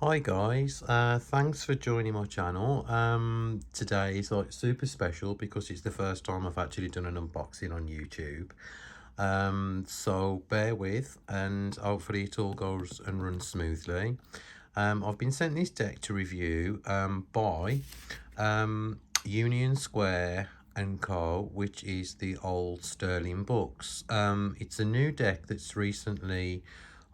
Hi guys, thanks for joining my channel. Today is like super special because it's the first time I've actually done an unboxing on YouTube. So bear with and hopefully it all goes and runs smoothly. I've been sent this deck to review by Union Square and Co, which is the old Sterling books. It's a new deck that's recently,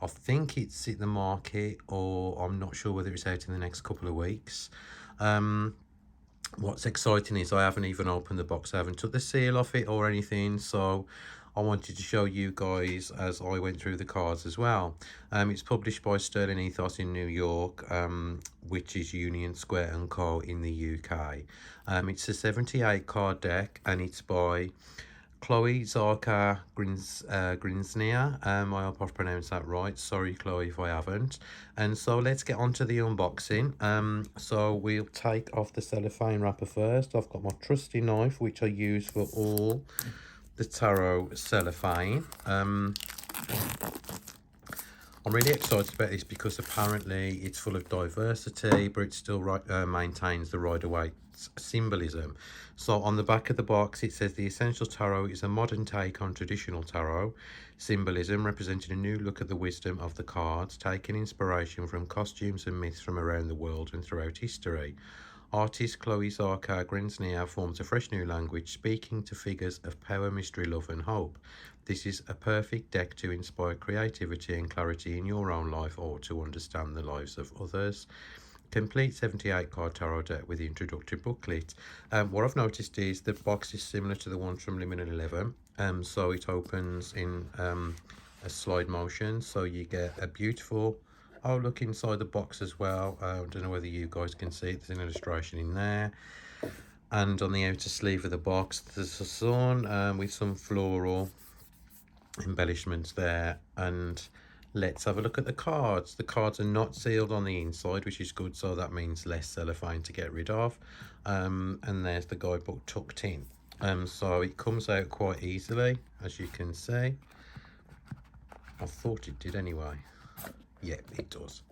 I think it's in the market, or I'm not sure whether it's out in the next couple of weeks. What's exciting is I haven't even opened the box. I haven't took the seal off it or anything, so I wanted to show you guys as I went through the cards as well. It's published by Sterling Ethos in New York, which is Union Square and Co in the UK. It's a 78 card deck and it's by Chloe Zarka Grinsnia. I hope I've pronounced that right. Sorry, Chloe, if I haven't. And so let's get on to the unboxing. So we'll take off the cellophane wrapper first. I've got my trusty knife, which I use for all the tarot cellophane. I'm really excited about this because apparently it's full of diversity, but it still maintains the Rider-Waite symbolism. So on the back of the box it says the Essential Tarot is a modern take on traditional tarot symbolism, representing a new look at the wisdom of the cards, taking inspiration from costumes and myths from around the world and throughout history. Artist Chloe Zarka Grinsnia forms a fresh new language, speaking to figures of power, mystery, love and hope. This is a perfect deck to inspire creativity and clarity in your own life or to understand the lives of others. Complete 78 card tarot deck with the introductory booklet. What I've noticed is the box is similar to the ones from Limited 11. So it opens in a slide motion. So you get a beautiful, oh look inside the box as well. I don't know whether you guys can see it. There's an illustration in there. And on the outer sleeve of the box, there's a sun with some floral embellishments there. And let's have a look at the cards. The cards are not sealed on the inside, which is good, so that means less cellophane to get rid of. And there's the guidebook tucked in. So it comes out quite easily, as you can see. I thought it did anyway. Yeah, it does.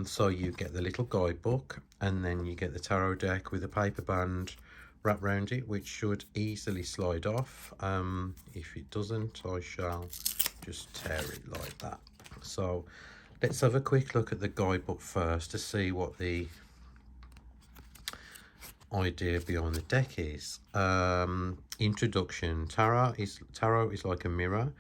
So you get the little guidebook and then you get the tarot deck with a paper band wrapped around it, which should easily slide off. If it doesn't, I shall just tear it like that. So let's have a quick look at the guidebook first to see what the idea behind the deck is. Introduction. Tarot is like a mirror.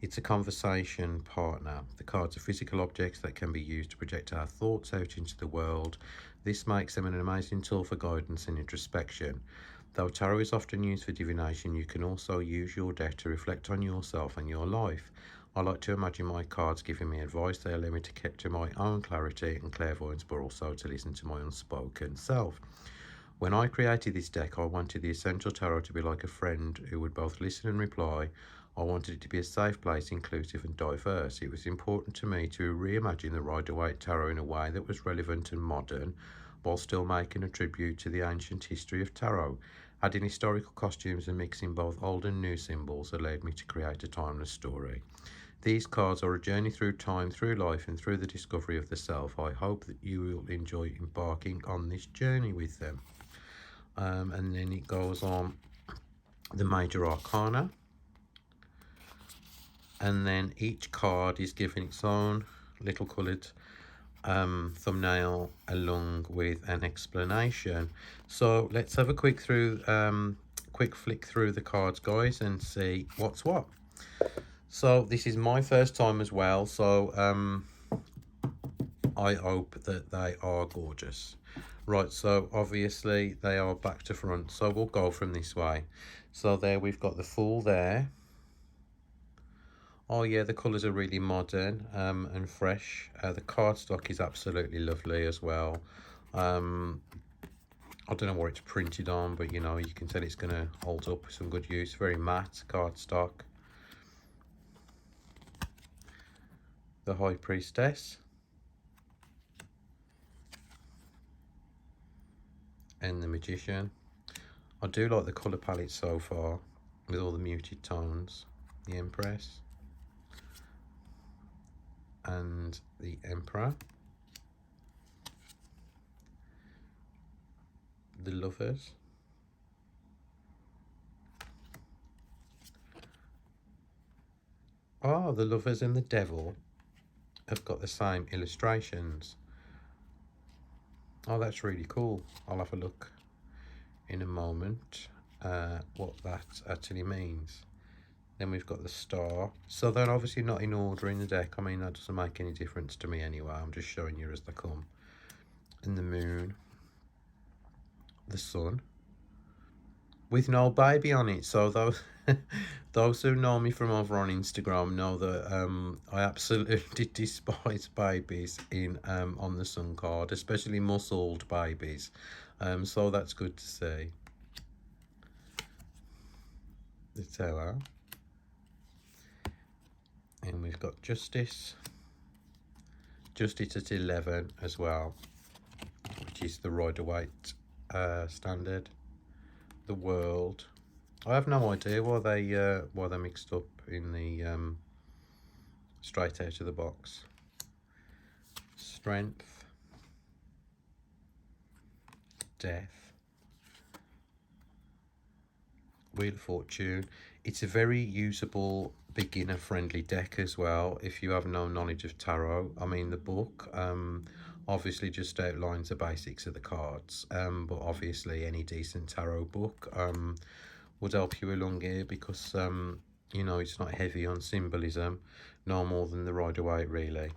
It's a conversation partner. The cards are physical objects that can be used to project our thoughts out into the world. This makes them an amazing tool for guidance and introspection. Though tarot is often used for divination, you can also use your deck to reflect on yourself and your life. I like to imagine my cards giving me advice. They allow me to capture my own clarity and clairvoyance, but also to listen to my unspoken self. When I created this deck, I wanted the Essential Tarot to be like a friend who would both listen and reply. I wanted it to be a safe place, inclusive and diverse. It was important to me to reimagine the Rider-Waite Tarot in a way that was relevant and modern, while still making a tribute to the ancient history of tarot. Adding historical costumes and mixing both old and new symbols allowed me to create a timeless story. These cards are a journey through time, through life, and through the discovery of the self. I hope that you will enjoy embarking on this journey with them. And then it goes on the major arcana, and then each card is given its own little coloured thumbnail along with an explanation. So let's have a quick flick through the cards, guys, and see what's what. So this is my first time as well, so I hope that they are gorgeous. Right, so obviously they are back to front, so we'll go from this way. So there we've got the Fool there. Oh yeah, the colours are really modern and fresh. The cardstock is absolutely lovely as well. I don't know what it's printed on, but you know, you can tell it's going to hold up with some good use. Very matte cardstock. The High Priestess. And the Magician. I do like the colour palette so far with all the muted tones. The Empress and the Emperor. the Lovers. Oh, the Lovers and the Devil have got the same illustrations. Oh, that's really cool. I'll have a look in a moment what that actually means. Then we've got the Star. So they're obviously not in order in the deck. I mean, that doesn't make any difference to me anyway. I'm just showing you as they come. And the Moon. The Sun. With no baby on it. So those those who know me from over on Instagram know that I absolutely despise babies in on the Sun card, especially muscled babies. So that's good to see. The Tower. And we've got Justice. Justice at 11 as well, which is the Rider-Waite standard. The World. I have no idea why they're mixed up in the straight out of the box. Strength. Death. Wheel of Fortune. It's a very usable, beginner friendly deck as well if you have no knowledge of tarot. I mean, the book obviously just outlines the basics of the cards, but obviously any decent tarot book would help you along here because you know, it's not heavy on symbolism, no more than the Rider-Waite really.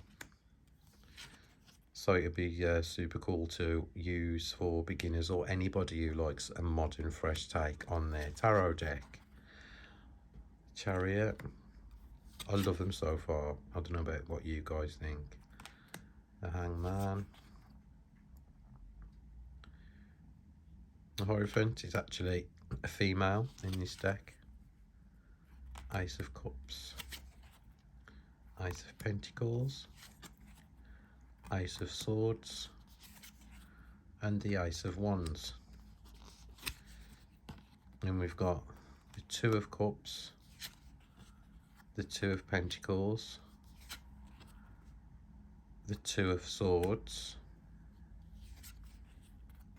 So it'd be super cool to use for beginners or anybody who likes a modern fresh take on their tarot deck. Chariot. I love them so far. I don't know about what you guys think. The Hangman. The Hierophant is actually a female in this deck. Ace of Cups. Ace of Pentacles. Ace of Swords. And the Ace of Wands. And we've got the Two of Cups. The Two of Pentacles. The Two of Swords.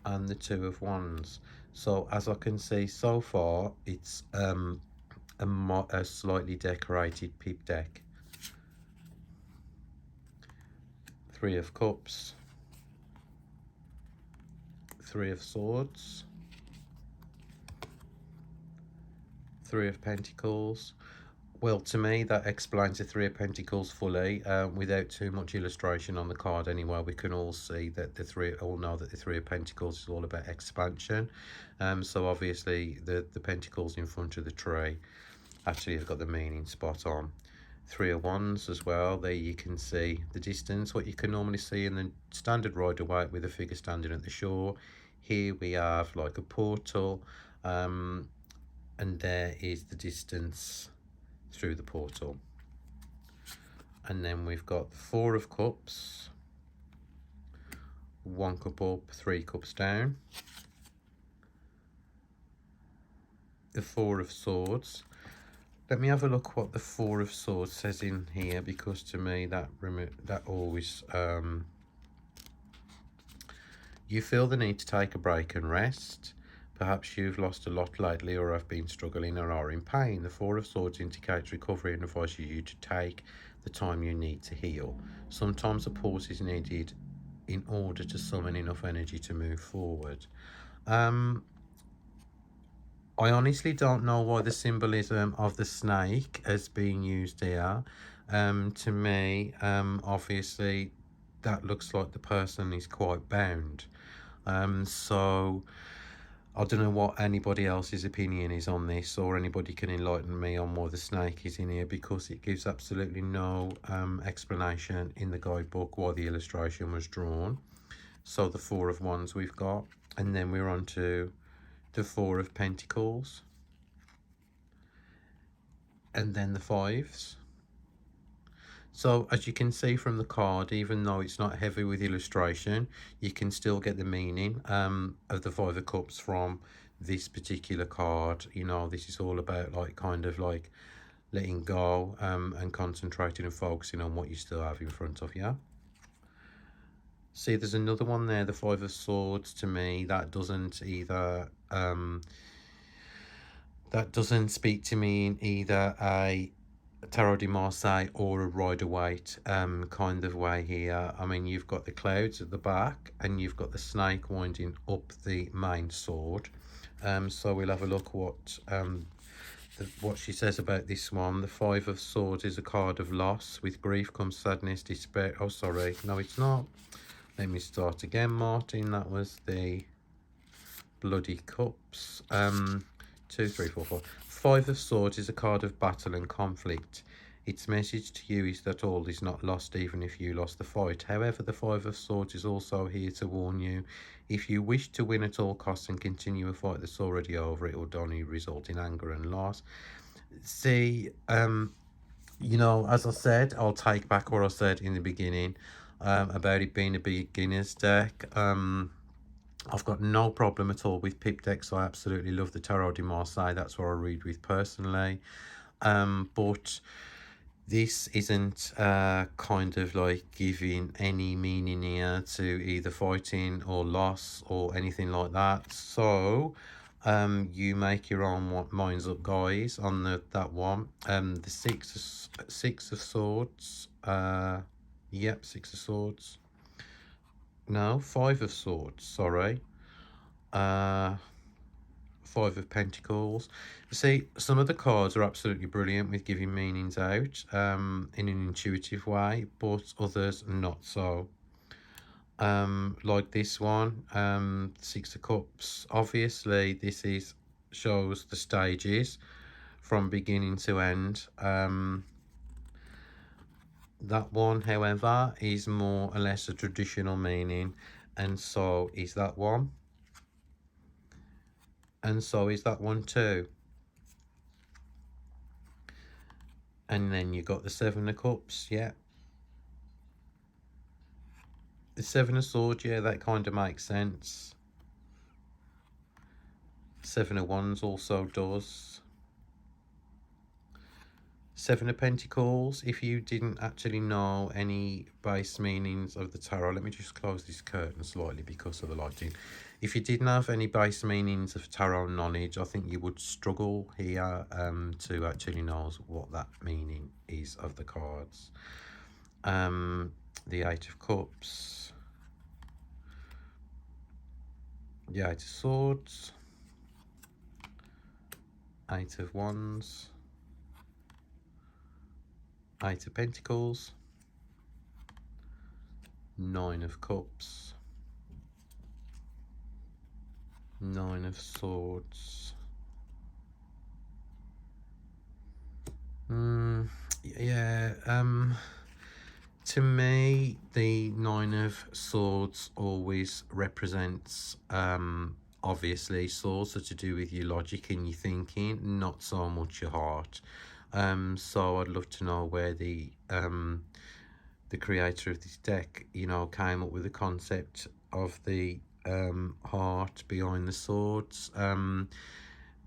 And the Two of Wands. So as I can see so far, it's a slightly decorated pip deck. Three of Cups. Three of Swords. Three of Pentacles. Well, to me, that explains the Three of Pentacles fully, without too much illustration on the card anyway. We can all see that all know that the Three of Pentacles is all about expansion. So obviously the Pentacles in front of the tree actually have got the meaning spot on. Three of Wands as well. There you can see the distance, what you can normally see in the standard Rider-Waite with a figure standing at the shore. Here we have like a portal, and there is the distance through the portal. And then we've got the Four of Cups, one cup up, three cups down. The Four of Swords. Let me have a look what the Four of Swords says in here, because to me that always you feel the need to take a break and rest. Perhaps you've lost a lot lately or have been struggling or are in pain. The Four of Swords indicates recovery and advises you to take the time you need to heal. Sometimes a pause is needed in order to summon enough energy to move forward. I honestly don't know why the symbolism of the snake has been used here. To me, obviously, that looks like the person is quite bound. So I don't know what anybody else's opinion is on this, or anybody can enlighten me on why the snake is in here, because it gives absolutely no explanation in the guidebook why the illustration was drawn. So the Four of Wands we've got, and then we're on to the Four of Pentacles, and then the Fives. So as you can see from the card, even though it's not heavy with illustration, you can still get the meaning of the Five of Cups from this particular card. You know, this is all about like kind of like letting go and concentrating and focusing on what you still have in front of you. See, there's another one there, the Five of Swords. To me, that doesn't either. That doesn't speak to me in either a Tarot de Marseille or a Rider-Waite kind of way here. I mean, you've got the clouds at the back and you've got the snake winding up the main sword. So we'll have a look what she says about this one. The Five of Swords is a card of loss. With grief comes sadness, despair. Oh, sorry. No, it's not. Let me start again, Martin. That was the Bloody Cups. 2, 3, 4, 4. Five of Swords is a card of battle and conflict. Its message to you is that all is not lost, even if you lost the fight. However, the Five of Swords is also here to warn you. If you wish to win at all costs and continue a fight that's already over, it will only result in anger and loss. See, you know, as I said, I'll take back what I said in the beginning about it being a beginner's deck. I've got no problem at all with pip decks. I absolutely love the Tarot de Marseille. That's what I read with personally. But this isn't kind of like giving any meaning here to either fighting or loss or anything like that. So you make your own minds up, guys, on that one. The six of swords. Yep, Six of Swords. No, Five of Swords, sorry. Five of Pentacles. See, some of the cards are absolutely brilliant with giving meanings out in an intuitive way, but others not so. Like this one, Six of Cups. Obviously, this shows the stages from beginning to end. That one, however, is more or less a traditional meaning, and so is that one. And so is that one too. And then you got the Seven of Cups, yeah. The Seven of Swords, yeah, that kind of makes sense. Seven of Wands also does. Seven of Pentacles, if you didn't actually know any base meanings of the tarot, let me just close this curtain slightly because of the lighting. If you didn't have any base meanings of tarot knowledge, I think you would struggle here to actually know what that meaning is of the cards. The Eight of Cups, the Eight of Swords, Eight of Wands, Eight of Pentacles, Nine of Cups, Nine of Swords. Yeah, to me, the Nine of Swords always represents, obviously, swords are to do with your logic and your thinking, not so much your heart. So I'd love to know where the creator of this deck, you know, came up with the concept of the heart behind the swords.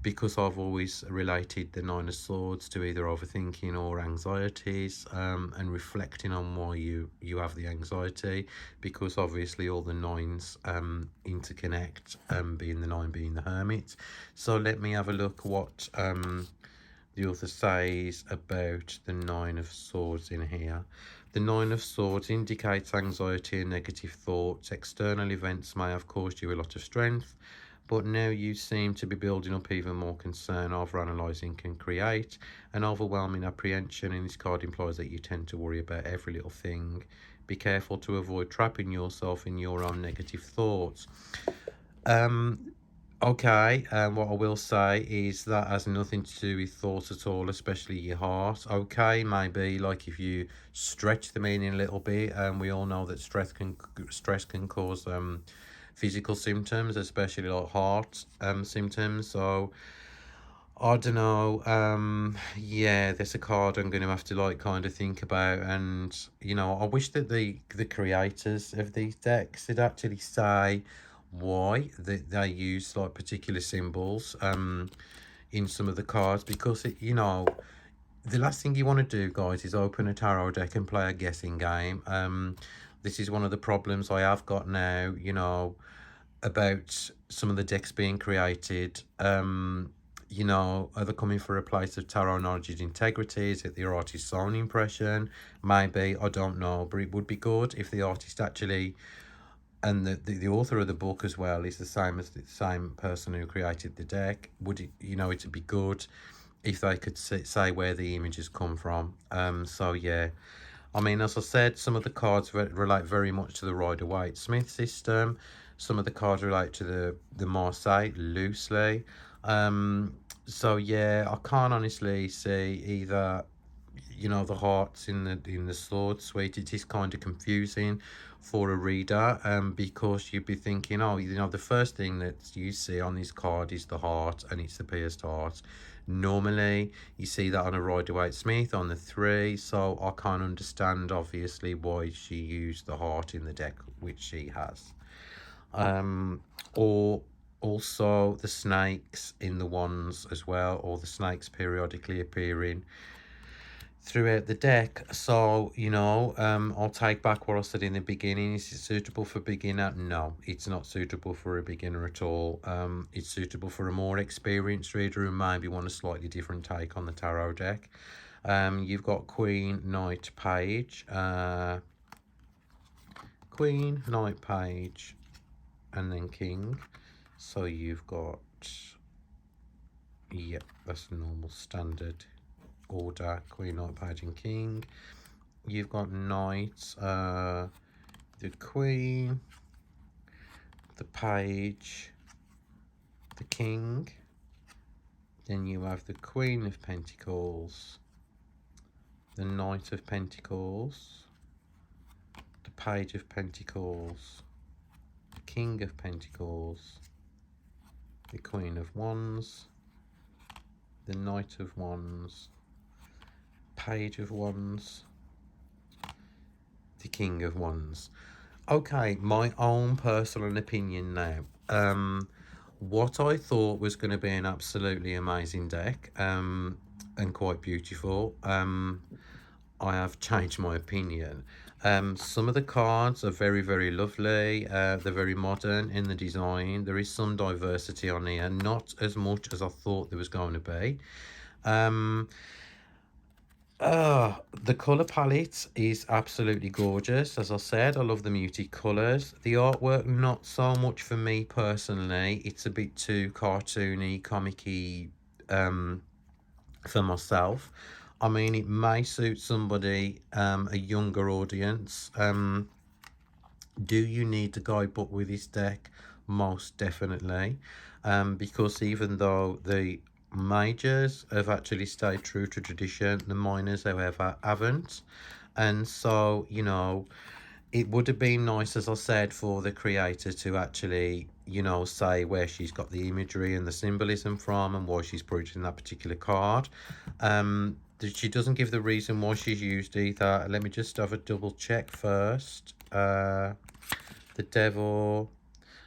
Because I've always related the Nine of Swords to either overthinking or anxieties, and reflecting on why you have the anxiety, because obviously all the nines interconnect, being the nine being the hermit. So let me have a look what the author says about the Nine of Swords in here. The Nine of Swords indicates anxiety and negative thoughts. External events may have caused you a lot of strength, but now you seem to be building up even more concern. Overanalyzing can create an overwhelming apprehension, and this card implies that you tend to worry about every little thing. Be careful to avoid trapping yourself in your own negative thoughts. Okay, what I will say is that has nothing to do with thoughts at all, especially your heart. Okay, maybe like if you stretch the meaning a little bit, and we all know that stress can cause physical symptoms, especially like heart symptoms. So I don't know. Yeah, there's a card I'm going to have to like kind of think about, and you know, I wish that the creators of these decks did actually say why they use like particular symbols in some of the cards, because it, you know, the last thing you want to do, guys, is open a tarot deck and play a guessing game. This is one of the problems I have got now, you know, about some of the decks being created. You know, are they coming for a place of tarot knowledge and integrity? Is it the artist's own impression? Maybe, I don't know, but it would be good if the artist actually, and the author of the book as well is the same as the same person who created the deck. Would it, you know, it'd be good if they could say where the images come from. So yeah, I mean, as I said, some of the cards relate very much to the Rider-Waite-Smith system. Some of the cards relate to the Marseille loosely. So yeah, I can't honestly see either, you know, the hearts in the sword suite. It is kind of confusing for a reader, because you'd be thinking, oh, you know, the first thing that you see on this card is the heart, and it's the pierced heart. Normally you see that on a Rider-Waite-Smith on the 3, so I can't understand obviously why she used the heart in the deck, which she has. Or also the snakes in the wands as well, or the snakes periodically appearing throughout the deck. So, you know, I'll take back what I said in the beginning. Is it suitable for beginner? No, it's not suitable for a beginner at all. It's suitable for a more experienced reader who maybe want a slightly different take on the tarot deck. You've got Queen, Knight, Page, Queen, Knight, Page, and then King. So you've got, yep, that's the normal standard order: Queen, Knight, Page, and King. You've got Knight, the Queen, the Page, the King. Then you have the Queen of Pentacles, the Knight of Pentacles, the Page of Pentacles, the King of Pentacles, the Queen of Wands, the Knight of Wands, Page of Wands, the King of Wands. Okay, my own personal opinion now. What I thought was going to be an absolutely amazing deck, and quite beautiful, I have changed my opinion. Some of the cards are very, very lovely. They're very modern in the design. There is some diversity on here, not as much as I thought there was going to be. The colour palette is absolutely gorgeous. As I said, I love the muted colours. The artwork, not so much for me personally. It's a bit too cartoony, comic-y, for myself. I mean, it may suit somebody, a younger audience. Do you need a guidebook with this deck? Most definitely. Because even though the majors have actually stayed true to tradition, the minors, however, haven't. And so, you know, it would have been nice, as I said, for the creator to actually, you know, say where she's got the imagery and the symbolism from and why she's put it in that particular card. She doesn't give the reason why she's used either. Let me just have a double check first. The Devil.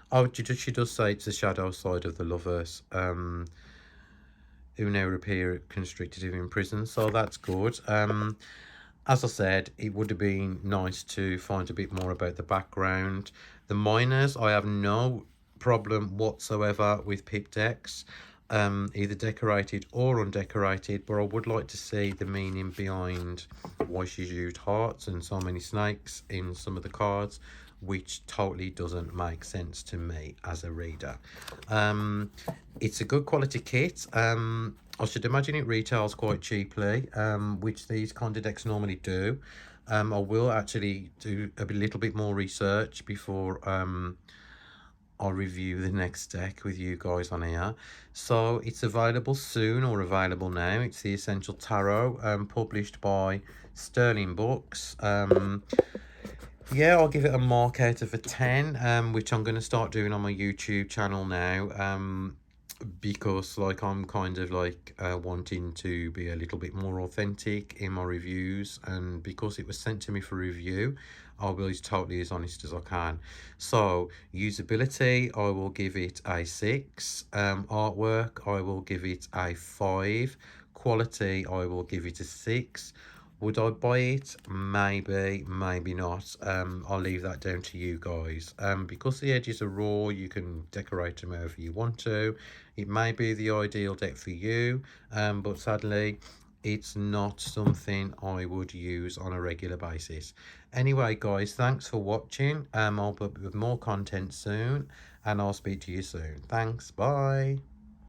Oh, she does say it's the shadow side of the lovers, who now appear constricted in prison, so that's good. As I said, it would have been nice to find a bit more about the background. The minors, I have no problem whatsoever with pip decks, either decorated or undecorated, but I would like to see the meaning behind why she's used hearts and so many snakes in some of the cards, which totally doesn't make sense to me as a reader. It's a good quality kit. I should imagine it retails quite cheaply, which these kind of decks normally do. I will actually do a little bit more research before I'll review the next deck with you guys on here. So it's available soon, or available now. It's the Essential Tarot, published by Sterling Books. Yeah, I'll give it a mark out of a 10, which I'm going to start doing on my YouTube channel now, because like I'm kind of like wanting to be a little bit more authentic in my reviews, and because it was sent to me for review, I'll be totally as honest as I can. So usability, I will give it a 6. Artwork, I will give it a 5. Quality, I will give it a 6. Would I buy it? Maybe, maybe not. I'll leave that down to you guys. Because the edges are raw, you can decorate them however you want to. It may be the ideal deck for you, but sadly, it's not something I would use on a regular basis. Anyway, guys, thanks for watching. I'll be with more content soon, and I'll speak to you soon. Thanks, bye.